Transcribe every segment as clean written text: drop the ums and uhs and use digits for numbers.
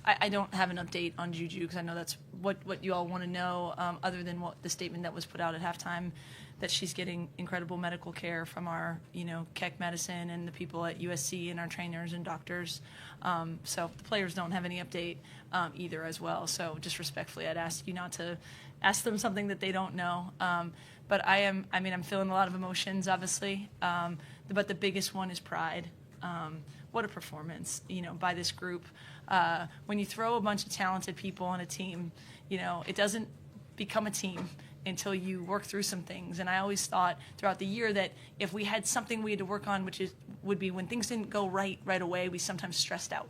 I don't have an update on JuJu because I know that's what you all want to know, other than what the statement that was put out at halftime, that she's getting incredible medical care from our, Keck Medicine and the people at USC and our trainers and doctors. So the players don't have any update either as well. So just respectfully, I'd ask you not to ask them something that they don't know. But I'm feeling a lot of emotions, obviously. But the biggest one is pride. What a performance, by this group. When you throw a bunch of talented people on a team, it doesn't become a team until you work through some things. And I always thought throughout the year that if we had something we had to work on, would be when things didn't go right away, we sometimes stressed out,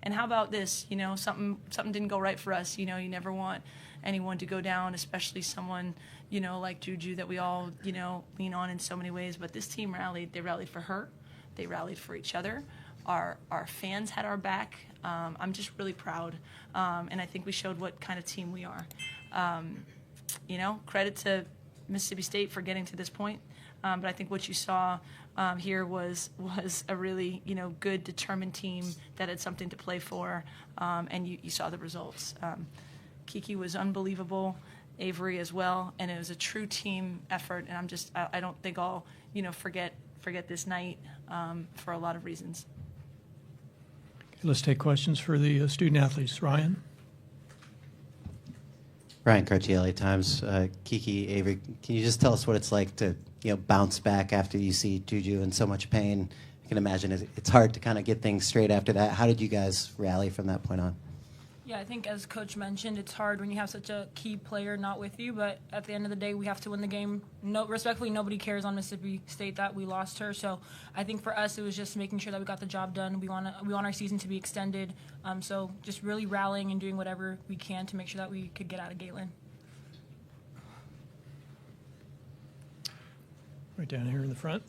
And how about this, something didn't go right for us. You never want anyone to go down, especially someone, like JuJu that we all, lean on in so many ways. But this team rallied. They rallied for her. They rallied for each other. Our fans had our back. I'm just really proud. And I think we showed what kind of team we are. Credit to Mississippi State for getting to this point. But I think what you saw here was a really, good, determined team that had something to play for. And you saw the results. Kiki was unbelievable. Avery as well. And it was a true team effort. And I don't think I'll, forget this night for a lot of reasons. Let's take questions for the student athletes. Ryan? Ryan Cartier, LA Times. Kiki, Avery, can you just tell us what it's like to bounce back after you see JuJu in so much pain? I can imagine it's hard to kind of get things straight after that. How did you guys rally from that point on? Yeah, I think as Coach mentioned, it's hard when you have such a key player not with you, but at the end of the day, we have to win the game. Respectfully, nobody cares on Mississippi State that we lost her, so I think for us, it was just making sure that we got the job done. We want our season to be extended, so just really rallying and doing whatever we can to make sure that we could get out of Galen. Right down here in the front.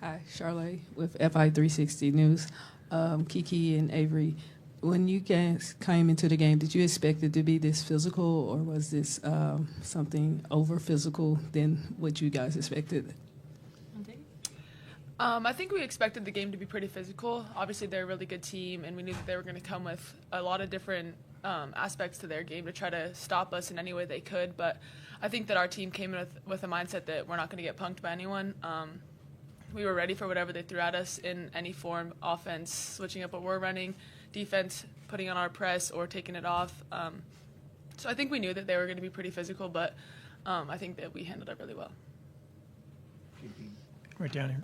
Hi, Charlotte with FI 360 News. Kiki and Avery, when you guys came into the game, did you expect it to be this physical, or was this something over physical than what you guys expected? I think we expected the game to be pretty physical. Obviously, they're a really good team, and we knew that they were going to come with a lot of different aspects to their game to try to stop us in any way they could. But I think that our team came in with a mindset that we're not going to get punked by anyone. We were ready for whatever they threw at us in any form, offense, switching up what we're running, defense, putting on our press or taking it off. So I think we knew that they were going to be pretty physical, but I think that we handled it really well. Right down here.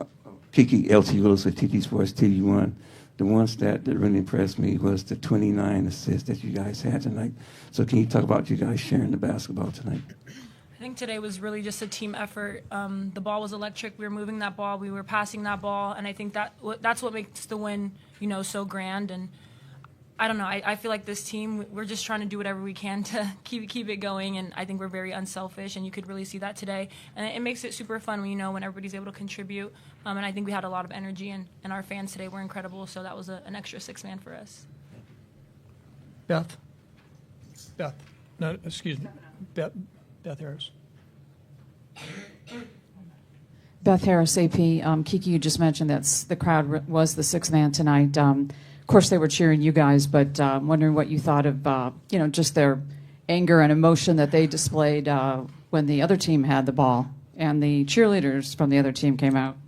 Kiki, LT Willis with TT Sports, TD1. The one stat that really impressed me was the 29 assists that you guys had tonight. So can you talk about you guys sharing the basketball tonight? I think today was really just a team effort. The ball was electric. We were moving that ball. We were passing that ball. And I think that's what makes the win, so grand. And I don't know. I feel like this team, we're just trying to do whatever we can to keep it going. And I think we're very unselfish. And you could really see that today. And it makes it super fun when, when everybody's able to contribute. And I think we had a lot of energy. And our fans today were incredible. So that was an extra six-man for us. Beth? No, excuse me. Beth Harris. Beth Harris, AP. Kiki, you just mentioned that the crowd was the sixth man tonight. Of course, they were cheering you guys, but wondering what you thought of, just their anger and emotion that they displayed when the other team had the ball and the cheerleaders from the other team came out.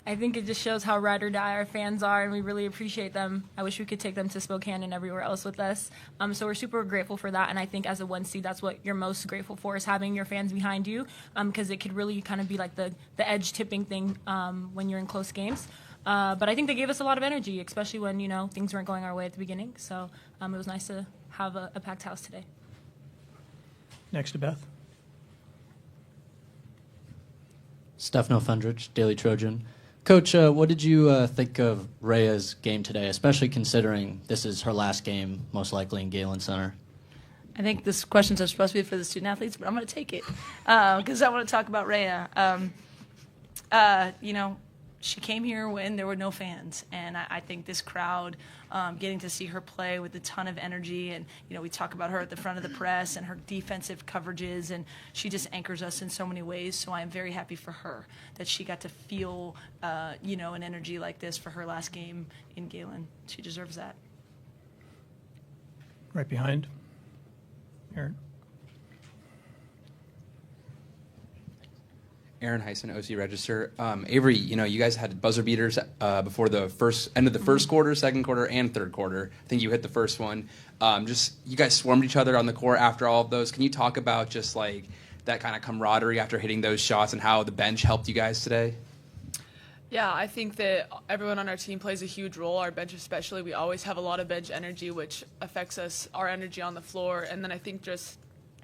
I think it just shows how ride or die our fans are, and we really appreciate them. I wish we could take them to Spokane and everywhere else with us. So we're super grateful for that, and I think as a 1 seed, that's what you're most grateful for, is having your fans behind you, because it could really kind of be like the edge tipping thing when you're in close games. But I think they gave us a lot of energy, especially when, things weren't going our way at the beginning. So it was nice to have a packed house today. Next to Beth. Stefano Fundrich, Daily Trojan. Coach, what did you think of Rhea's game today, especially considering this is her last game, most likely in Galen Center? I think this questions are supposed to be for the student athletes, but I'm going to take it because I want to talk about Rhea. she came here when there were no fans, and I think this crowd, getting to see her play with a ton of energy, and we talk about her at the front of the press and her defensive coverages, and she just anchors us in so many ways. So I am very happy for her that she got to feel, an energy like this for her last game in Galen. She deserves that. Right behind. Aaron. Aaron Heisen, OC Register. Avery, you guys had buzzer beaters before the end of the first quarter, second quarter, and third quarter. I think you hit the first one. You guys swarmed each other on the court after all of those. Can you talk about just like that kind of camaraderie after hitting those shots and how the bench helped you guys today? Yeah, I think that everyone on our team plays a huge role, our bench especially. We always have a lot of bench energy, which affects our energy on the floor. And then I think just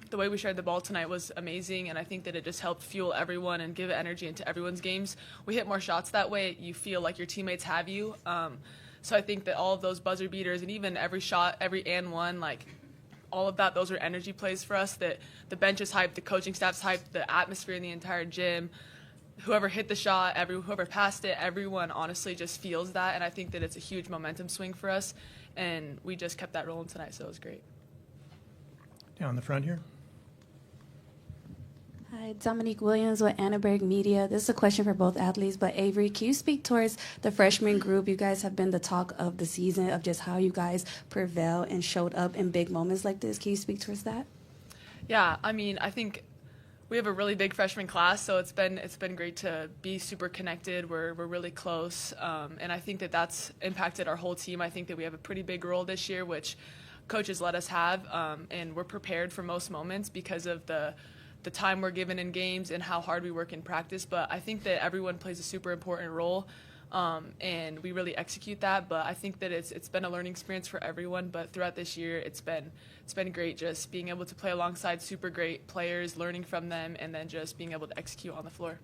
the way we shared the ball tonight was amazing, and I think that it just helped fuel everyone and give energy into everyone's games. We hit more shots that way. You feel like your teammates have you. So I think that all of those buzzer beaters and even every shot, every and one, like all of that, those are energy plays for us that the bench is hyped, the coaching staff's hyped, the atmosphere in the entire gym. Whoever hit the shot, whoever passed it, everyone honestly just feels that, and I think that it's a huge momentum swing for us, and we just kept that rolling tonight, so it was great. Down the front here. Hi, Dominique Williams with Annenberg Media. This is a question for both athletes, but Avery, can you speak towards the freshman group? You guys have been the talk of the season of just how you guys prevailed and showed up in big moments like this. Can you speak towards that? Yeah, I mean, I think we have a really big freshman class, so it's been great to be super connected. We're really close, and I think that that's impacted our whole team. I think that we have a pretty big role this year, which coaches let us have, and we're prepared for most moments because of the time we're given in games and how hard we work in practice. But I think that everyone plays a super important role, and we really execute that. But I think that it's been a learning experience for everyone. But throughout this year, it's been great just being able to play alongside super great players, learning from them, and then just being able to execute on the floor.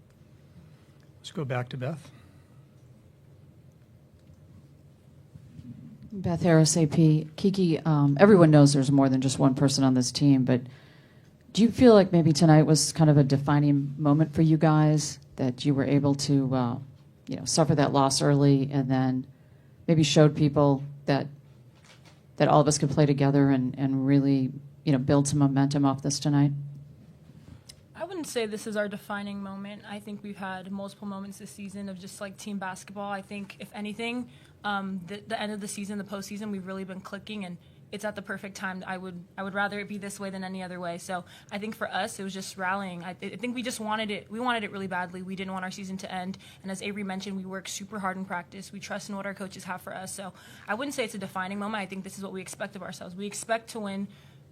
Let's go back to Beth. Beth Harris, AP. Kiki, everyone knows there's more than just one person on this team, but do you feel like maybe tonight was kind of a defining moment for you guys, that you were able to, suffer that loss early and then maybe showed people that all of us could play together and really, build some momentum off this tonight? I wouldn't say this is our defining moment. I think we've had multiple moments this season of just like team basketball. I think, if anything, the end of the season, the postseason, we've really been clicking, and it's at the perfect time. I would rather it be this way than any other way. So I think for us, it was just rallying. I think we just wanted it. We wanted it really badly. We didn't want our season to end. And as Avery mentioned, we work super hard in practice. We trust in what our coaches have for us. So I wouldn't say it's a defining moment. I think this is what we expect of ourselves. We expect to win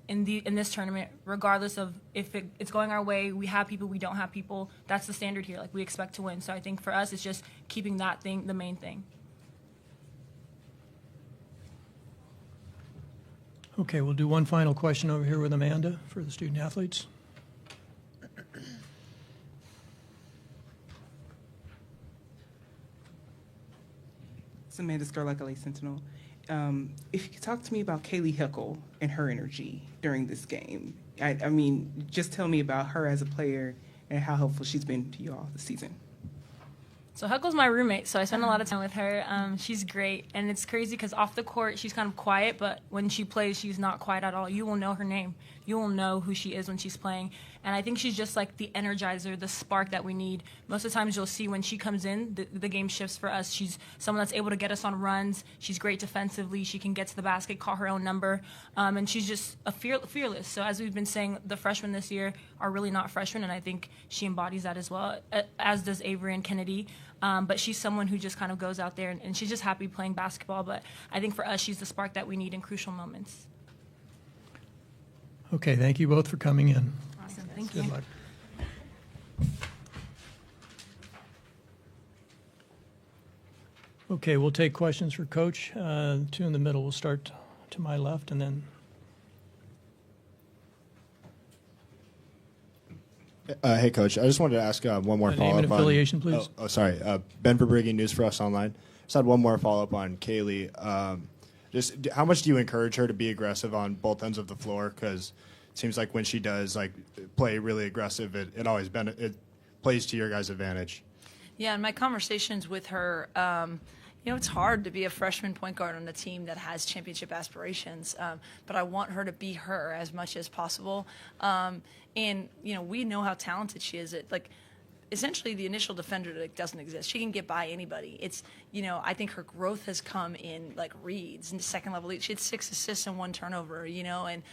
in this tournament, regardless of if it's going our way. We have people, we don't have people. That's the standard here. Like, we expect to win. So I think for us, it's just keeping that thing the main thing. Okay, we'll do one final question over here with Amanda for the student athletes. It's Amanda Scarlett, LA Sentinel. If you could talk to me about Kaylee Hickle and her energy during this game. I mean, just tell me about her as a player and how helpful she's been to you all this season. So Heckle's my roommate, so I spend a lot of time with her. She's great, and it's crazy because off the court, she's kind of quiet, but when she plays, she's not quiet at all. You will know her name. You will know who she is when she's playing. And I think she's just like the energizer, the spark that we need. Most of the times you'll see when she comes in, the game shifts for us. She's someone that's able to get us on runs. She's great defensively. She can get to the basket, call her own number. And she's just fearless. So as we've been saying, the freshmen this year are really not freshmen, and I think she embodies that as well, as does Avery and Kennedy. But she's someone who just kind of goes out there, and she's just happy playing basketball. But I think for us, she's the spark that we need in crucial moments. Okay, thank you both for coming in. Awesome. Thank you. Good luck. Okay, we'll take questions for Coach. Two in the middle. We'll start to my left, and then. Hey, Coach. I just wanted to ask one more follow-up. Name and affiliation, please. Sorry. Ben Verbrugge, News for Us Online. Just had one more follow-up on Kaylee. Just how much do you encourage her to be aggressive on both ends of the floor? Because it seems like when she does play really aggressive, it always plays to your guys' advantage. Yeah, in my conversations with her, it's hard to be a freshman point guard on a team that has championship aspirations, but I want her to be her as much as possible. And we know how talented she is. Essentially the initial defender doesn't exist. She can get by anybody. It's, I think her growth has come in reads and second level leads. She had 6 assists and 1 turnover, and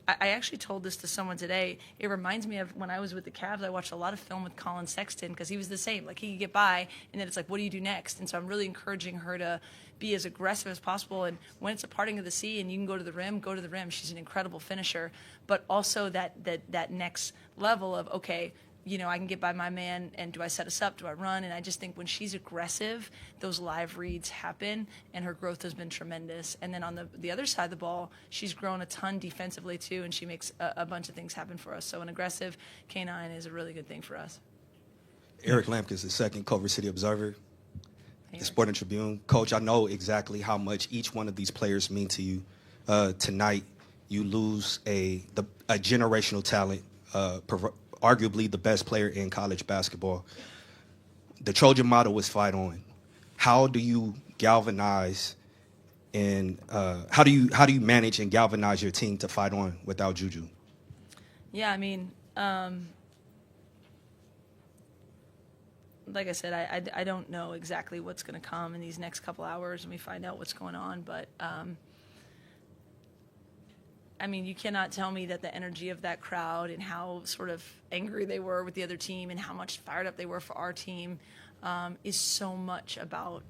I actually told this to someone today. It reminds me of when I was with the Cavs. I watched a lot of film with Colin Sexton because he was the same. He could get by, and then it's what do you do next? And so I'm really encouraging her to be as aggressive as possible. And when it's a parting of the sea and you can go to the rim, go to the rim. She's an incredible finisher. But also that next level of, okay, I can get by my man, and do I set us up? Do I run? And I just think when she's aggressive, those live reads happen, and her growth has been tremendous. And then on the other side of the ball, she's grown a ton defensively too, and she makes a bunch of things happen for us. So an aggressive K9 is a really good thing for us. Eric Lampkins, II Culver City Observer, the Sporting Tribune. Coach, I know exactly how much each one of these players mean to you. Tonight, you lose a generational talent, arguably the best player in college basketball. The Trojan motto is fight on. How do you galvanize and how do you manage and galvanize your team to fight on without JuJu? Yeah, I mean, like I said, I don't know exactly what's going to come in these next couple hours when we find out what's going on, but I mean, you cannot tell me that the energy of that crowd and how sort of angry they were with the other team and how much fired up they were for our team is so much about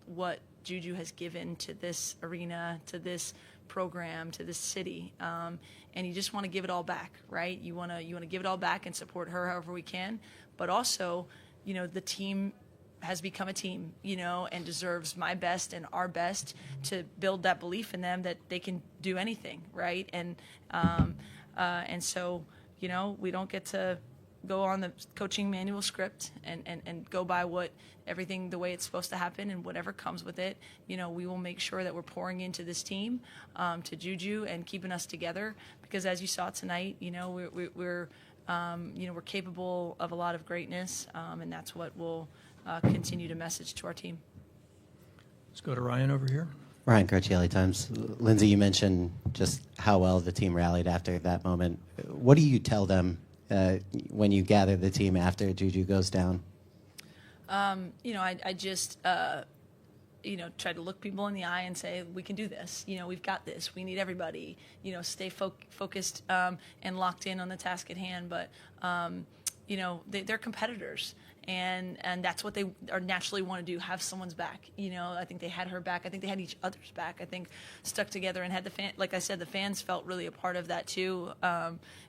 what JuJu has given to this arena, to this program, to this city, and you just want to give it all back, right? You want to give it all back and support her however we can, but also, the team has become a team, and deserves my best and our best to build that belief in them that they can do anything, right? And so, we don't get to go on the coaching manual script and go by everything the way it's supposed to happen, and whatever comes with it, we will make sure that we're pouring into this team, to JuJu, and keeping us together, because as you saw tonight, we're capable of a lot of greatness, and that's what we'll continue to message to our team. Let's go to Ryan over here. Ryan Carcielli, LA Times. Lindsay, you mentioned just how well the team rallied after that moment. What do you tell them when you gather the team after JuJu goes down? I just try to look people in the eye and say, we can do this. We've got this. We need everybody. Stay focused and locked in on the task at hand. But they're competitors. And that's what they are naturally want to do, have someone's back. I think they had her back. I think they had each other's back. I think stuck together and had like I said, the fans felt really a part of that too.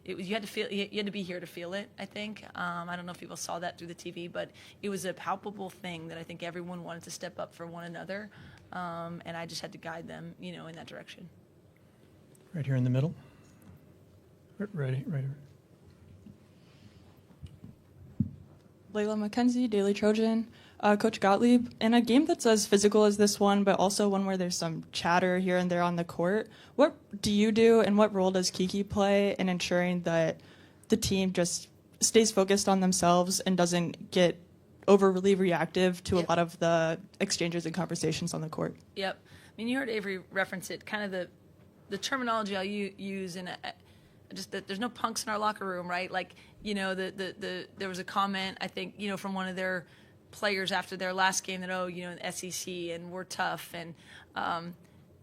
You had to be here to feel it, I think. I don't know if people saw that through the TV, but it was a palpable thing that I think everyone wanted to step up for one another. And I just had to guide them, in that direction. Right here in the middle. Right here. Layla McKenzie, Daily Trojan. Coach Gottlieb, in a game that's as physical as this one, but also one where there's some chatter here and there on the court, what do you do and what role does Kiki play in ensuring that the team just stays focused on themselves and doesn't get overly reactive to a lot of the exchanges and conversations on the court? Yep. I mean, you heard Avery reference it, kind of the terminology I'll use in just that there's no punks in our locker room, right? There was a comment, I think, from one of their players after their last game that, SEC and we're tough. And,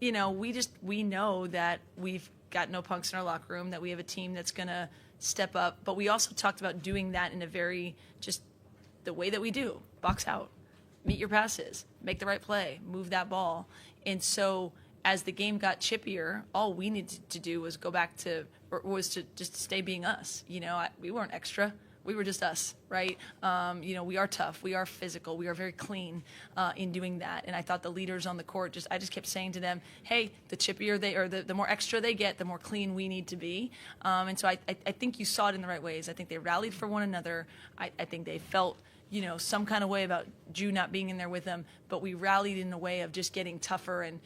we know that we've got no punks in our locker room, that we have a team that's going to step up. But we also talked about doing that in a very just the way that we do, box out, meet your passes, make the right play, move that ball. And so as the game got chippier, all we needed to do was was to just stay being us. We weren't extra. We were just us, right? We are tough. We are physical. We are very clean in doing that. And I thought the leaders on the court I just kept saying to them, hey, the chippier the more extra they get, the more clean we need to be. And so I think you saw it in the right ways. I think they rallied for one another. I think they felt some kind of way about Ju not being in there with them, but we rallied in a way of just getting tougher and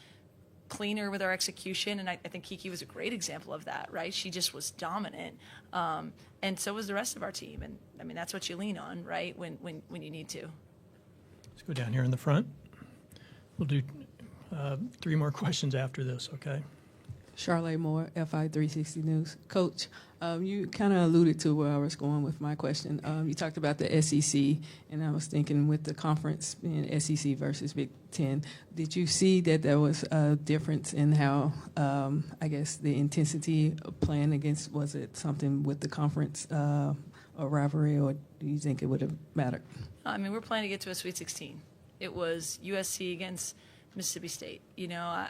cleaner with our execution, and I think Kiki was a great example of that, right? She just was dominant, and so was the rest of our team. And I mean, that's what you lean on, right? When you need to. Let's go down here in the front. We'll do 3 more questions after this, okay? Charlotte Moore, FI 360 News. Coach, you kind of alluded to where I was going with my question. You talked about the SEC, and I was thinking with the conference being SEC versus Big Ten, did you see that there was a difference in how, I guess, the intensity of playing against, was it something with the conference or rivalry, or do you think it would have mattered? I mean, we're playing to get to a Sweet 16. It was USC against Mississippi State. You know,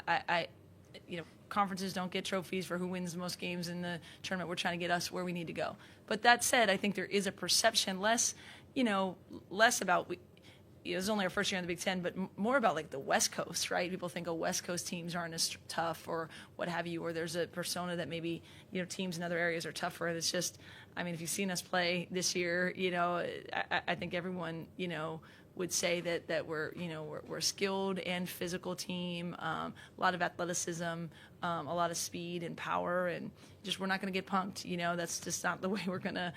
conferences don't get trophies for who wins the most games in the tournament. We're trying to get us where we need to go. But that said, I think there is a perception less about it was only our first year in the Big Ten, but more about like the West Coast, right? People think, West Coast teams aren't as tough or what have you, or there's a persona that maybe, teams in other areas are tougher. It's just, I mean, if you've seen us play this year, I think everyone, would say that we're a skilled and physical team, a lot of athleticism, a lot of speed and power, and just we're not going to get punked. That's just not the way we're gonna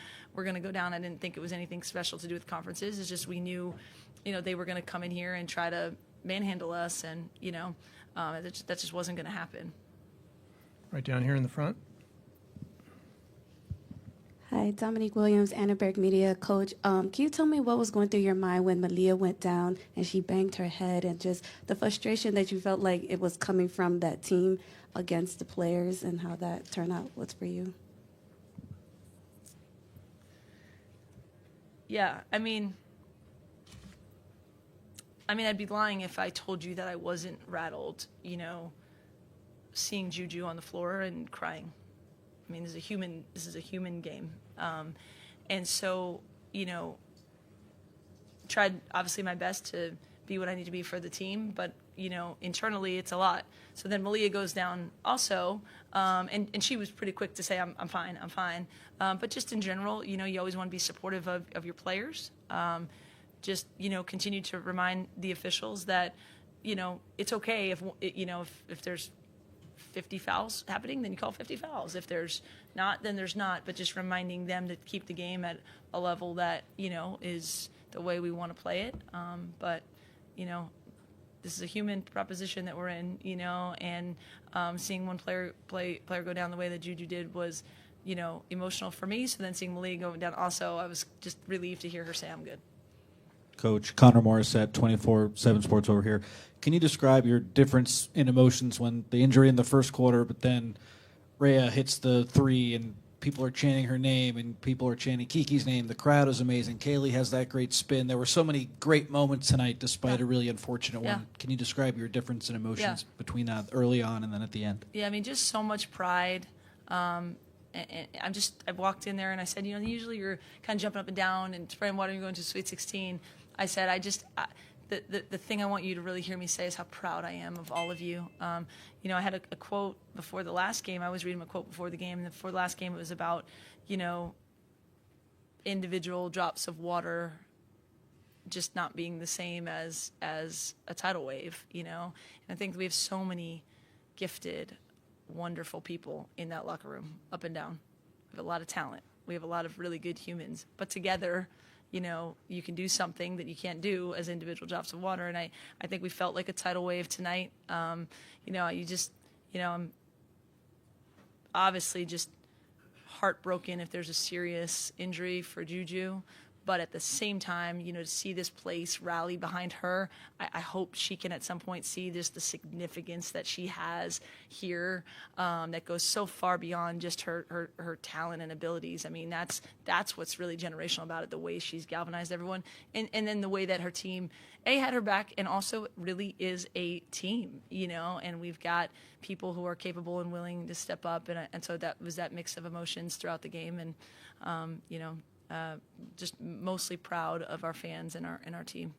go down. I didn't think it was anything special to do with conferences. It's just we knew, they were going to come in here and try to manhandle us, and that just wasn't going to happen. Right down here in the front. Hi, Dominique Williams, Annenberg Media. Coach, can you tell me what was going through your mind when Malia went down and she banged her head, and just the frustration that you felt like it was coming from that team against the players, and how that turned out was for you? Yeah, I mean, I'd be lying if I told you that I wasn't rattled, seeing JuJu on the floor and crying. I mean, this is a human game. And so, tried obviously my best to be what I need to be for the team, but, internally it's a lot. So then Malia goes down also, and she was pretty quick to say, I'm fine. But just in general, you always want to be supportive of your players. Just, continue to remind the officials that, it's okay if there's 50 fouls happening, then you call 50 fouls. If there's not, then there's not. But just reminding them to keep the game at a level that, is the way we want to play it. But, this is a human proposition that we're in, and seeing one player go down the way that JuJu did was, emotional for me. So then seeing Malia going down also, I was just relieved to hear her say I'm good. Coach Connor Morris at 24/7 Sports over here. Can you describe your difference in emotions when the injury in the first quarter, but then Rhea hits the 3 and people are chanting her name and people are chanting Kiki's name. The crowd is amazing. Kaylee has that great spin. There were so many great moments tonight despite a really unfortunate one. Can you describe your difference in emotions between that early on and then at the end? Yeah, I mean, just so much pride. And I walked in there and I said, usually you're kind of jumping up and down and spraying water and you're going to Sweet 16. I said, the thing I want you to really hear me say is how proud I am of all of you. I had a quote before the last game. I was reading a quote before the game, and before the last game it was about, individual drops of water just not being the same as a tidal wave, And I think we have so many gifted, wonderful people in that locker room, up and down. We have a lot of talent. We have a lot of really good humans. But together, you can do something that you can't do as individual drops of water. And I think we felt like a tidal wave tonight. I'm obviously just heartbroken if there's a serious injury for JuJu. But at the same time, to see this place rally behind her, I hope she can at some point see just the significance that she has here that goes so far beyond just her talent and abilities. I mean, that's what's really generational about it, the way she's galvanized everyone. And then the way that her team, had her back, and also really is a team, and we've got people who are capable and willing to step up. And so that was that mix of emotions throughout the game. And, just mostly proud of our fans and our team.